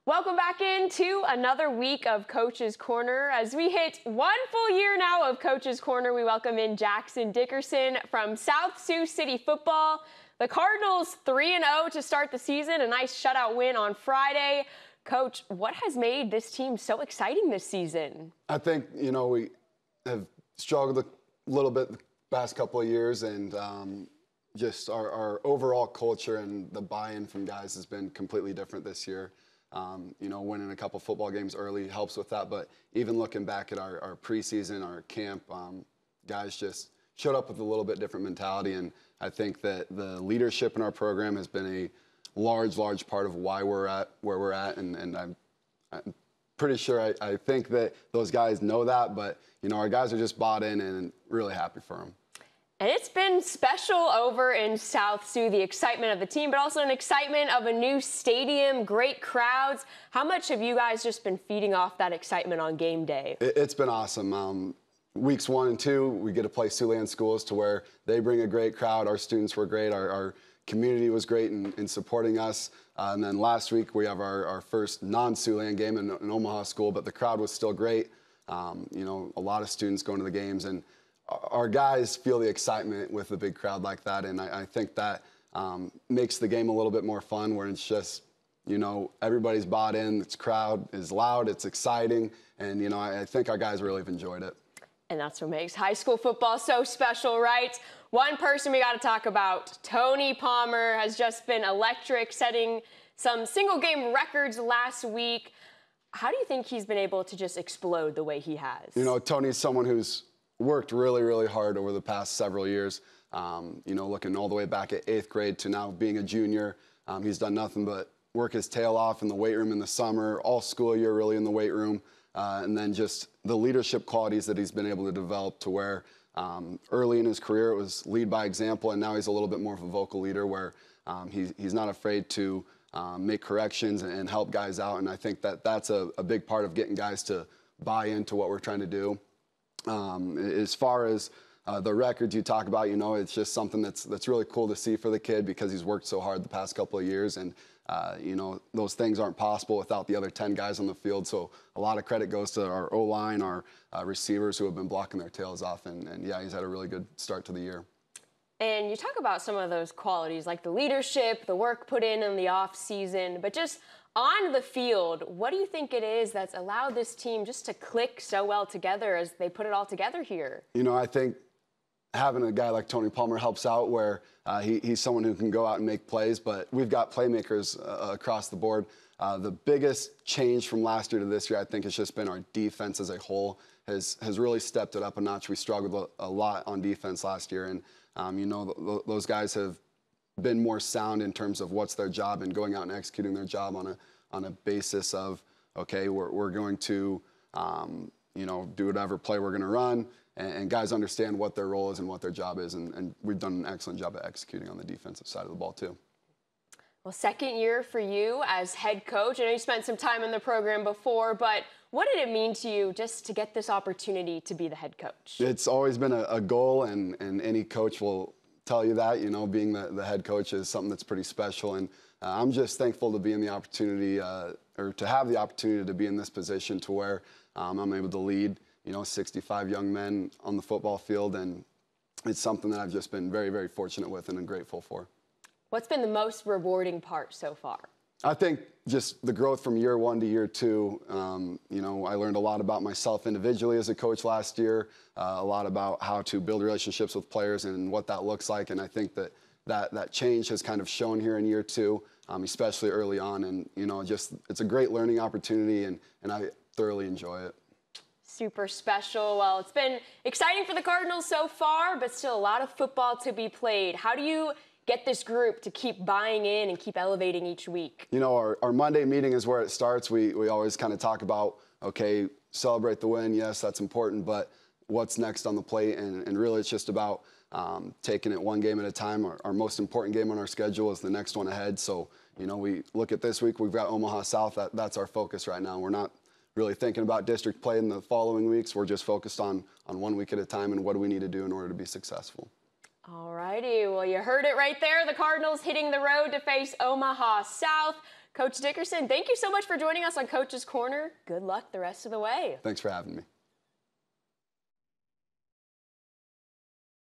Welcome back into another week of Coach's Corner. As we hit one full year now of Coach's Corner, we welcome in Jackson Dickerson from South Sioux City football. The Cardinals 3-0 to start the season, a nice shutout win on Friday. Coach, what has made this team so exciting this season? I think, we have struggled a little bit the past couple of years, and just our overall culture and the buy-in from guys has been completely different this year. Winning a couple football games early helps with that, but even looking back at our preseason, our camp, guys just showed up with a little bit different mentality, and I think that the leadership in our program has been a large part of why we're at where we're at, and I'm pretty sure I think that those guys know that, but our guys are just bought in and really happy for them. And it's been special over in South Sioux, the excitement of the team, but also an excitement of a new stadium, great crowds. How much have you guys just been feeding off that excitement on game day? It's been awesome. Weeks 1 and 2, we get to play Siouxland schools to where they bring a great crowd. Our students were great. Our community was great in supporting us. And then last week, we have our first non-Siouxland game in an Omaha school, but the crowd was still great. A lot of students going to the games, and our guys feel the excitement with a big crowd like that, and I think that makes the game a little bit more fun, where it's just, everybody's bought in, the crowd is loud, it's exciting, and, I think our guys really have enjoyed it. And that's what makes high school football so special, right? One person we got to talk about, Tony Palmer, has just been electric, setting some single-game records last week. How do you think he's been able to just explode the way he has? Tony's someone who's worked really hard over the past several years, looking all the way back at 8th grade to now being a junior. He's done nothing but work his tail off in the weight room in the summer, all school year really in the weight room, and then just the leadership qualities that he's been able to develop to where early in his career it was lead by example, and now he's a little bit more of a vocal leader where he's not afraid to make corrections and help guys out, and I think that's a big part of getting guys to buy into what we're trying to do. As far as the records you talk about, it's just something that's really cool to see for the kid because he's worked so hard the past couple of years, and those things aren't possible without the other 10 guys on the field. So a lot of credit goes to our O-line, our receivers who have been blocking their tails off, and yeah, he's had a really good start to the year. And you talk about some of those qualities like the leadership, the work put in the off season, but just on the field, what do you think it is that's allowed this team just to click so well together as they put it all together here? I think having a guy like Tony Palmer helps out where he's someone who can go out and make plays, but we've got playmakers across the board. The biggest change from last year to this year, I think, has just been our defense as a whole has really stepped it up a notch. We struggled a lot on defense last year, and those guys have been more sound in terms of what's their job and going out and executing their job on a basis of, okay, we're going to, do whatever play we're going to run, and guys understand what their role is and what their job is, and we've done an excellent job at executing on the defensive side of the ball too. Well, second year for you as head coach. I know you spent some time in the program before, but what did it mean to you just to get this opportunity to be the head coach? It's always been a goal, and any coach will tell you that, being the head coach is something that's pretty special, and I'm just thankful to be in the opportunity, or to have the opportunity to be in this position to where I'm able to lead, 65 young men on the football field, and it's something that I've just been very fortunate with and I'm grateful for. What's been the most rewarding part so far? I think just the growth from year 1 to year 2. I learned a lot about myself individually as a coach last year, a lot about how to build relationships with players and what that looks like, and I think that change has kind of shown here in year 2, especially early on, and it's a great learning opportunity, and I thoroughly enjoy it. Super special. Well, it's been exciting for the Cardinals so far, but still a lot of football to be played. How do you get this group to keep buying in and keep elevating each week? Our Monday meeting is where it starts. We always kind of talk about, okay, celebrate the win. Yes, that's important, but what's next on the plate? And really it's just about taking it one game at a time. Our most important game on our schedule is the next one ahead. So, we look at this week, we've got Omaha South. That's our focus right now. We're not really thinking about district play in the following weeks. We're just focused on 1 week at a time and what do we need to do in order to be successful. All righty. Well, you heard it right there. The Cardinals hitting the road to face Omaha South. Coach Dickerson, thank you so much for joining us on Coach's Corner. Good luck the rest of the way. Thanks for having me.